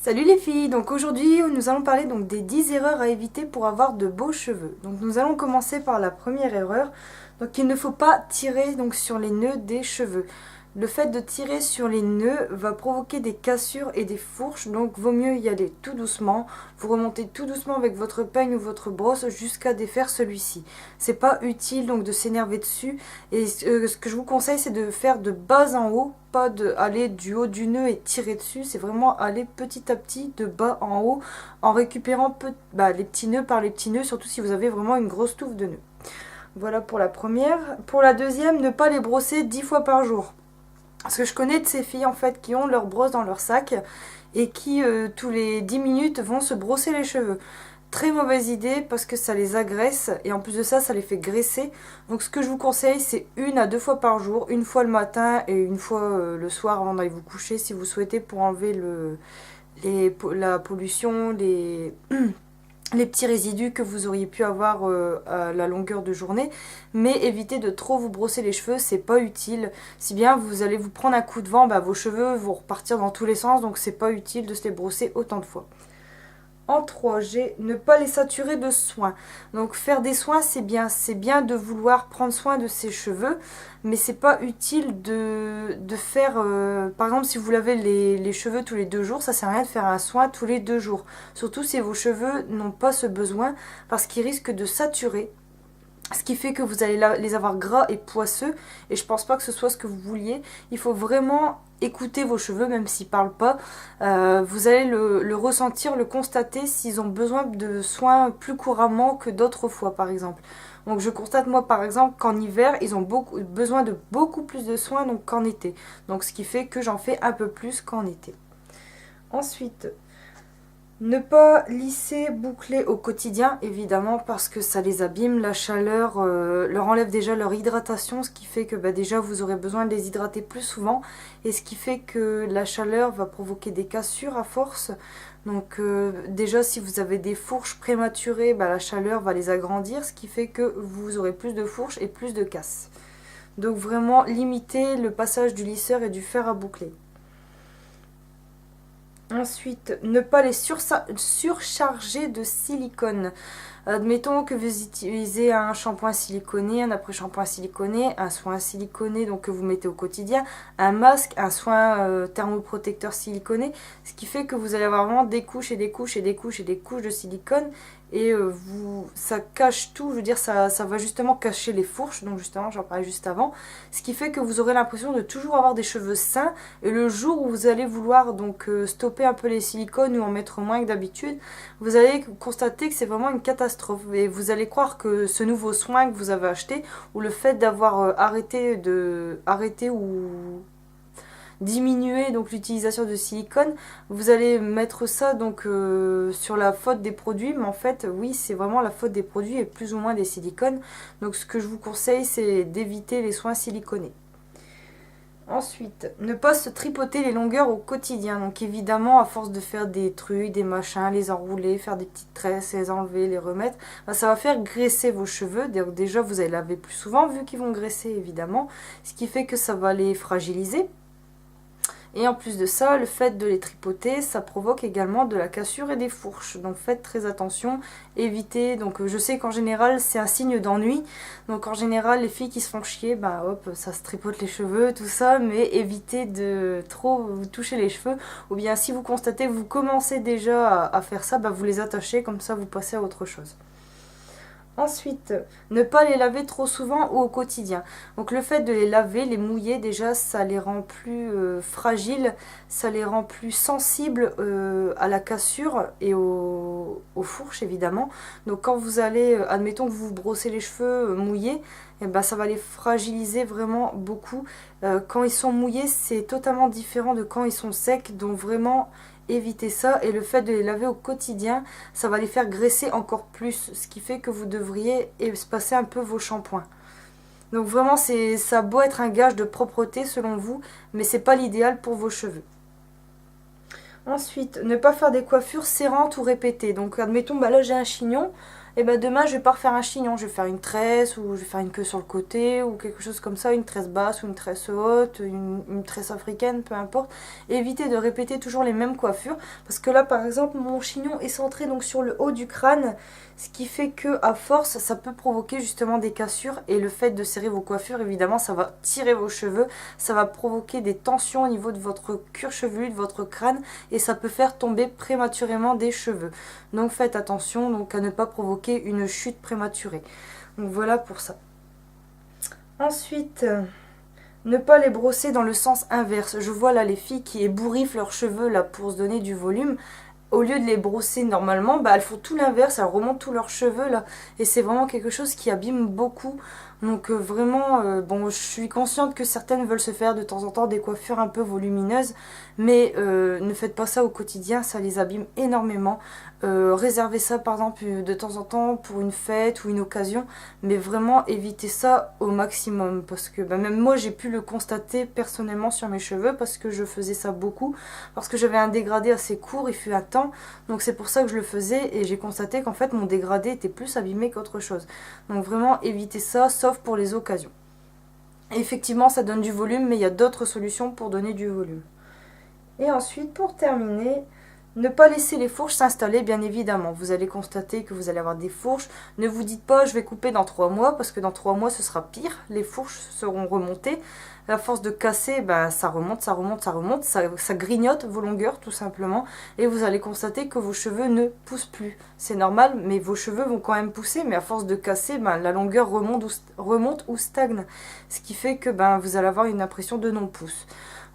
Salut les filles, donc aujourd'hui nous allons parler donc des 10 erreurs à éviter pour avoir de beaux cheveux. Donc nous allons commencer par la première erreur. Donc il ne faut pas tirer donc sur les nœuds des cheveux. Le fait de tirer sur les nœuds va provoquer des cassures et des fourches, donc vaut mieux y aller tout doucement. Vous remontez tout doucement avec votre peigne ou votre brosse jusqu'à défaire celui-ci. C'est pas utile donc de s'énerver dessus, et ce que je vous conseille c'est de faire de bas en haut, pas de aller du haut du nœud et tirer dessus, c'est vraiment aller petit à petit de bas en haut en récupérant les petits nœuds par les petits nœuds, surtout si vous avez vraiment une grosse touffe de nœuds. Voilà pour la première. Pour la deuxième, ne pas les brosser 10 fois par jour. Parce que je connais de ces filles en fait qui ont leur brosse dans leur sac et qui tous les 10 minutes vont se brosser les cheveux. Très mauvaise idée parce que ça les agresse et en plus de ça, ça les fait graisser. Donc ce que je vous conseille, c'est 1 à 2 fois par jour. Une fois le matin et une fois le soir avant d'aller vous coucher si vous souhaitez, pour enlever la pollution, les petits résidus que vous auriez pu avoir à la longueur de journée. Mais évitez de trop vous brosser les cheveux, c'est pas utile. Si bien vous allez vous prendre un coup de vent, vos cheveux vont repartir dans tous les sens, donc c'est pas utile de se les brosser autant de fois. En 3G, ne pas les saturer de soins. Donc faire des soins, c'est bien de vouloir prendre soin de ses cheveux, mais c'est pas utile de faire, par exemple si vous lavez les cheveux tous les 2 jours, ça sert à rien de faire un soin tous les 2 jours. Surtout si vos cheveux n'ont pas ce besoin, parce qu'ils risquent de saturer. Ce qui fait que vous allez les avoir gras et poisseux, et je pense pas que ce soit ce que vous vouliez. Il faut vraiment écouter vos cheveux, même s'ils parlent pas. Vous allez le ressentir, le constater s'ils ont besoin de soins plus couramment que d'autres fois, par exemple. Donc je constate moi par exemple qu'en hiver, ils ont besoin de beaucoup plus de soins qu'en été. Donc ce qui fait que j'en fais un peu plus qu'en été. Ensuite, ne pas lisser, boucler au quotidien, évidemment, parce que ça les abîme. La chaleur leur enlève déjà leur hydratation, ce qui fait que déjà vous aurez besoin de les hydrater plus souvent. Et ce qui fait que la chaleur va provoquer des cassures à force. Donc déjà si vous avez des fourches prématurées, la chaleur va les agrandir, ce qui fait que vous aurez plus de fourches et plus de casses. Donc vraiment limiter le passage du lisseur et du fer à boucler. Ensuite, ne pas les surcharger de silicone. Admettons que vous utilisez un shampoing siliconé, un après-shampoing siliconé, un soin siliconé donc que vous mettez au quotidien, un masque, un soin thermoprotecteur siliconé, ce qui fait que vous allez avoir vraiment des couches et des couches et des couches et des couches de silicone, et ça cache tout, je veux dire ça va justement cacher les fourches, donc justement j'en parlais juste avant, ce qui fait que vous aurez l'impression de toujours avoir des cheveux sains, et le jour où vous allez vouloir donc stopper un peu les silicones ou en mettre moins que d'habitude, vous allez constater que c'est vraiment une catastrophe, et vous allez croire que ce nouveau soin que vous avez acheté, ou le fait d'avoir arrêté ou diminuer donc l'utilisation de silicone, vous allez mettre ça donc sur la faute des produits, mais en fait oui, c'est vraiment la faute des produits et plus ou moins des silicones. Donc ce que je vous conseille, c'est d'éviter les soins siliconés. Ensuite, ne pas se tripoter les longueurs au quotidien. Donc évidemment, à force de faire des trucs, des machins, les enrouler, faire des petites tresses, les enlever, les remettre, ça va faire graisser vos cheveux. Donc déjà, vous allez laver plus souvent vu qu'ils vont graisser évidemment, ce qui fait que ça va les fragiliser. Et en plus de ça, le fait de les tripoter, ça provoque également de la cassure et des fourches. Donc faites très attention, évitez. Donc je sais qu'en général, c'est un signe d'ennui. Donc en général, les filles qui se font chier, hop, ça se tripote les cheveux, tout ça. Mais évitez de trop vous toucher les cheveux. Ou bien si vous constatez que vous commencez déjà à faire ça, vous les attachez, comme ça vous passez à autre chose. Ensuite, ne pas les laver trop souvent ou au quotidien. Donc le fait de les laver, les mouiller, déjà ça les rend plus fragiles, ça les rend plus sensibles à la cassure et aux fourches évidemment. Donc quand vous allez, admettons que vous vous brossez les cheveux mouillés, ça va les fragiliser vraiment beaucoup. Quand ils sont mouillés, c'est totalement différent de quand ils sont secs, donc vraiment évitez ça. Et le fait de les laver au quotidien, ça va les faire graisser encore plus, ce qui fait que vous devriez espacer un peu vos shampoings. Donc vraiment, ça a beau être un gage de propreté selon vous, mais c'est pas l'idéal pour vos cheveux. Ensuite, ne pas faire des coiffures serrantes ou répétées. Donc admettons, là j'ai un chignon, et ben demain je vais pas refaire un chignon, je vais faire une tresse ou je vais faire une queue sur le côté ou quelque chose comme ça, une tresse basse ou une tresse haute, une tresse africaine, peu importe. Évitez de répéter toujours les mêmes coiffures parce que là par exemple mon chignon est centré donc sur le haut du crâne, ce qui fait que à force ça peut provoquer justement des cassures, et le fait de serrer vos coiffures évidemment ça va tirer vos cheveux, ça va provoquer des tensions au niveau de votre cuir chevelu, de votre crâne, et ça peut faire tomber prématurément des cheveux. Donc faites attention donc à ne pas provoquer une chute prématurée. Donc voilà pour ça. Ensuite, ne pas les brosser dans le sens inverse. Je vois là les filles qui ébouriffent leurs cheveux là pour se donner du volume. Au lieu de les brosser normalement, bah, elles font tout l'inverse, elles remontent tous leurs cheveux là. Et c'est vraiment quelque chose qui abîme beaucoup. Donc vraiment, bon, je suis consciente que certaines veulent se faire de temps en temps des coiffures un peu volumineuses. Mais ne faites pas ça au quotidien, ça les abîme énormément. Réservez ça par exemple de temps en temps pour une fête ou une occasion. Mais vraiment évitez ça au maximum. Parce que bah, même moi j'ai pu le constater personnellement sur mes cheveux. Parce que je faisais ça beaucoup. Parce que j'avais un dégradé assez court, il fut un temps. Donc c'est pour ça que je le faisais. Et j'ai constaté qu'en fait mon dégradé était plus abîmé qu'autre chose. Donc vraiment évitez ça, sauf pour les occasions. Et effectivement ça donne du volume, mais il y a d'autres solutions pour donner du volume. Et ensuite, pour terminer, ne pas laisser les fourches s'installer, bien évidemment. Vous allez constater que vous allez avoir des fourches. Ne vous dites pas je vais couper dans 3 mois, parce que dans 3 mois ce sera pire. Les fourches seront remontées. À force de casser, ben, ça remonte, ça grignote vos longueurs tout simplement. Et vous allez constater que vos cheveux ne poussent plus. C'est normal, mais vos cheveux vont quand même pousser, mais à force de casser, ben, la longueur remonte ou stagne. Ce qui fait que ben, vous allez avoir une impression de non-pousse.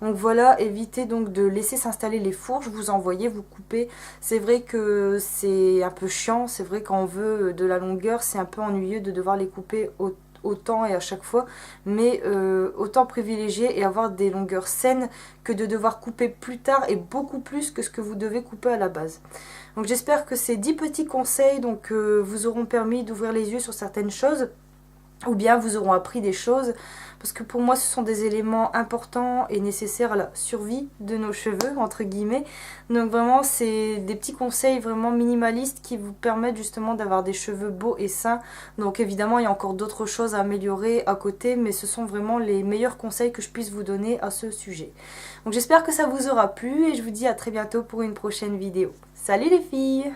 Donc voilà, évitez donc de laisser s'installer les fourches, vous envoyez, vous coupez. C'est vrai que c'est un peu chiant, c'est vrai quand on veut de la longueur, c'est un peu ennuyeux de devoir les couper autant et à chaque fois. Mais autant privilégier et avoir des longueurs saines que de devoir couper plus tard et beaucoup plus que ce que vous devez couper à la base. Donc j'espère que ces 10 petits conseils donc, vous auront permis d'ouvrir les yeux sur certaines choses. Ou bien vous auront appris des choses, parce que pour moi ce sont des éléments importants et nécessaires à la survie de nos cheveux, entre guillemets. Donc vraiment c'est des petits conseils vraiment minimalistes qui vous permettent justement d'avoir des cheveux beaux et sains. Donc évidemment il y a encore d'autres choses à améliorer à côté, mais ce sont vraiment les meilleurs conseils que je puisse vous donner à ce sujet. Donc j'espère que ça vous aura plu et je vous dis à très bientôt pour une prochaine vidéo. Salut les filles!